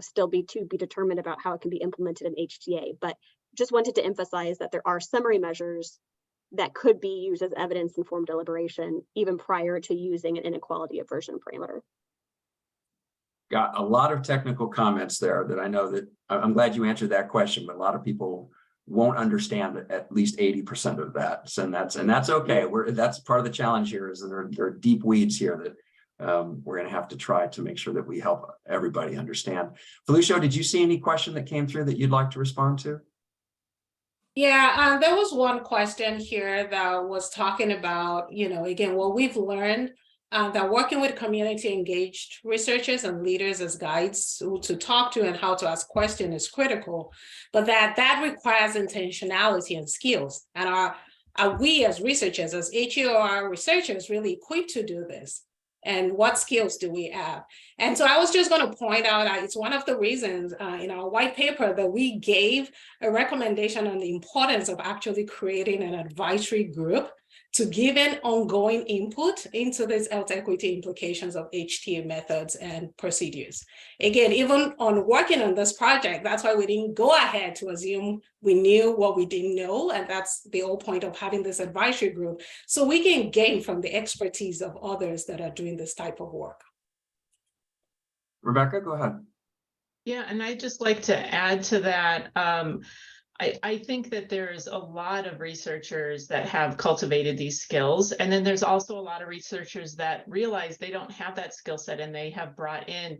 still to be determined about how it can be implemented in HTA. But just wanted to emphasize that there are summary measures that could be used as evidence-informed deliberation even prior to using an inequality aversion parameter. Got a lot of technical comments there that I know that I'm glad you answered that question, but a lot of people won't understand at least 80% of that. And that's okay. That's part of the challenge here, is that there are deep weeds here that we're going to have to try to make sure that we help everybody understand. Felicio, did you see any question that came through that you'd like to respond to? Yeah, there was one question here that was talking about, again, what we've learned, that working with community engaged researchers and leaders as guides to talk to and how to ask questions is critical, but that requires intentionality and skills. And are we as researchers, as HEOR researchers, really equipped to do this? And what skills do we have? And so I was just going to point out that it's one of the reasons in our white paper that we gave a recommendation on the importance of actually creating an advisory group to give an ongoing input into these health equity implications of HTA methods and procedures. Again, even on working on this project, that's why we didn't go ahead to assume we knew what we didn't know. And that's the whole point of having this advisory group, so we can gain from the expertise of others that are doing this type of work. Rebecca, go ahead. Yeah, and I'd just like to add to that. I think that there's a lot of researchers that have cultivated these skills. And then there's also a lot of researchers that realize they don't have that skill set, and they have brought in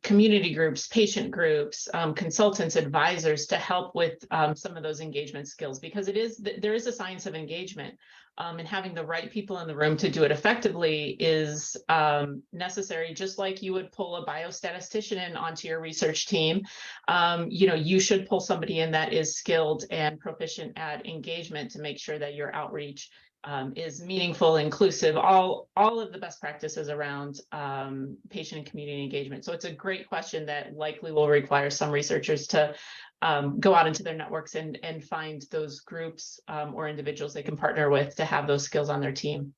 community groups, patient groups, consultants, advisors to help with some of those engagement skills, because there is a science of engagement. And having the right people in the room to do it effectively is necessary. Just like you would pull a biostatistician in onto your research team, you should pull somebody in that is skilled and proficient at engagement to make sure that your outreach is meaningful, inclusive, all of the best practices around patient and community engagement. So it's a great question that likely will require some researchers to go out into their networks and find those groups or individuals they can partner with to have those skills on their team.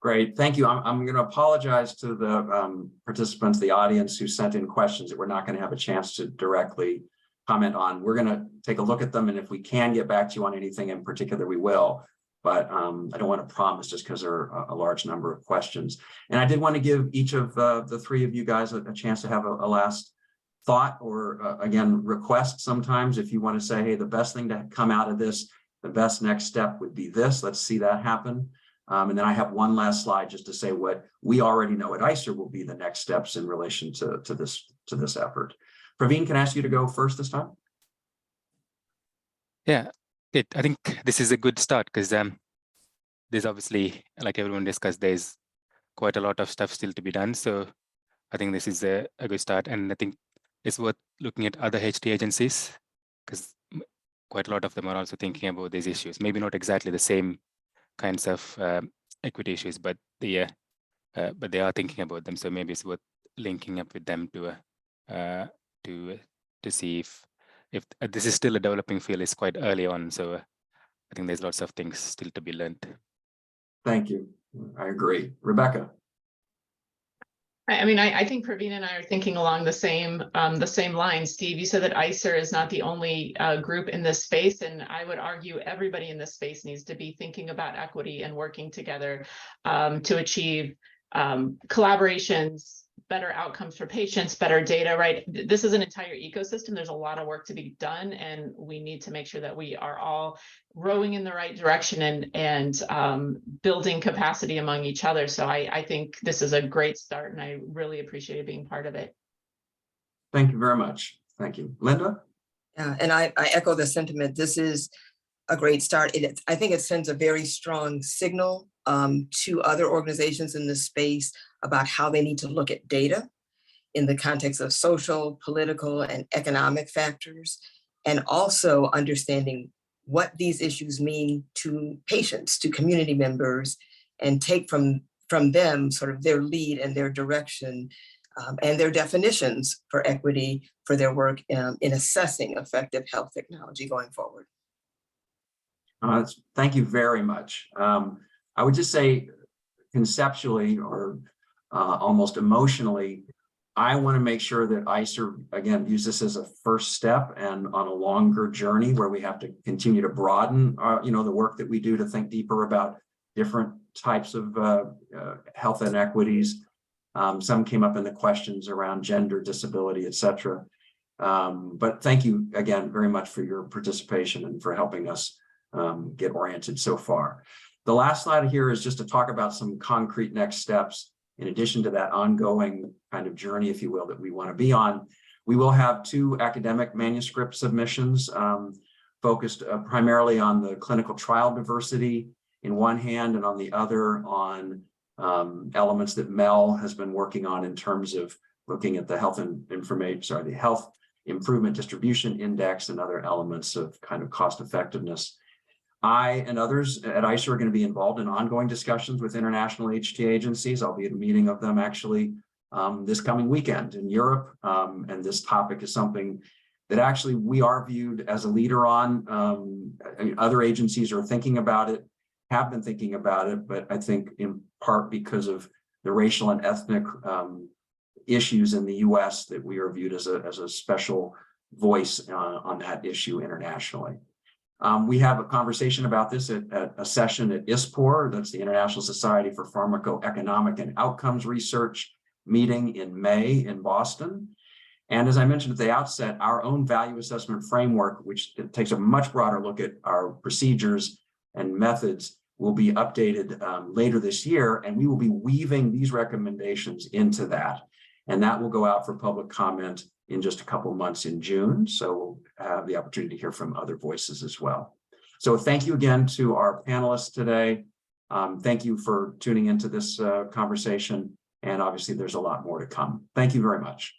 Great, thank you. I'm going to apologize to the participants, the audience who sent in questions that we're not going to have a chance to directly comment on. We're going to take a look at them, and if we can get back to you on anything in particular, we will. But I don't want to promise just because there are a large number of questions. And I did want to give each of the three of you guys a chance to have a last thought, or again, request sometimes. If you want to say, hey, the best thing to come out of this, the best next step would be this, let's see that happen. And then I have one last slide just to say what we already know at ICER will be the next steps in relation to this effort. Praveen, can I ask you to go first this time? Yeah, I think this is a good start, because there's obviously, like everyone discussed, there's quite a lot of stuff still to be done. So I think this is a good start. And I think it's worth looking at other HT agencies, because quite a lot of them are also thinking about these issues. Maybe not exactly the same kinds of equity issues, but they are thinking about them. So maybe it's worth linking up with them to see if this is still a developing field. It's quite early on, so I think there's lots of things still to be learned. Thank you. I agree. Rebecca. I think Praveen and I are thinking along the same lines. Steve, you said that ICER is not the only group in this space, and I would argue everybody in this space needs to be thinking about equity and working together to achieve collaborations, better outcomes for patients, better data, right? This is an entire ecosystem. There's a lot of work to be done, and we need to make sure that we are all rowing in the right direction and building capacity among each other. So I think this is a great start, and I really appreciated being part of it. Thank you very much. Thank you. Linda? Yeah, and I echo the sentiment. This is a great start. I think it sends a very strong signal to other organizations in this space about how they need to look at data in the context of social, political, and economic factors, and also understanding what these issues mean to patients, to community members, and take from them sort of their lead and their direction and their definitions for equity for their work in assessing effective health technology going forward. Thank you very much. I would just say conceptually, or almost emotionally, I want to make sure that ICER, again, use this as a first step and on a longer journey where we have to continue to broaden the work that we do to think deeper about different types of health inequities. Some came up in the questions around gender, disability, et cetera. But thank you again very much for your participation and for helping us get oriented so far. The last slide here is just to talk about some concrete next steps. In addition to that ongoing kind of journey, if you will, that we want to be on, we will have 2 academic manuscript submissions focused primarily on the clinical trial diversity in one hand, and on the other on elements that Mel has been working on in terms of looking at the the health improvement distribution index and other elements of kind of cost effectiveness. I and others at ICER are going to be involved in ongoing discussions with international HTA agencies. I'll be at a meeting of them actually this coming weekend in Europe. And this topic is something that actually we are viewed as a leader on. I mean, other agencies are thinking about it, have been thinking about it, but I think in part because of the racial and ethnic issues in the US that we are viewed as a special voice on that issue internationally. We have a conversation about this at a session at ISPOR, that's the International Society for Pharmacoeconomic and Outcomes Research meeting in May in Boston. And as I mentioned at the outset, our own value assessment framework, which takes a much broader look at our procedures and methods, will be updated later this year, and we will be weaving these recommendations into that. And that will go out for public comment in just a couple of months in June. So we'll have the opportunity to hear from other voices as well. So thank you again to our panelists today. Thank you for tuning into this conversation. And obviously there's a lot more to come. Thank you very much.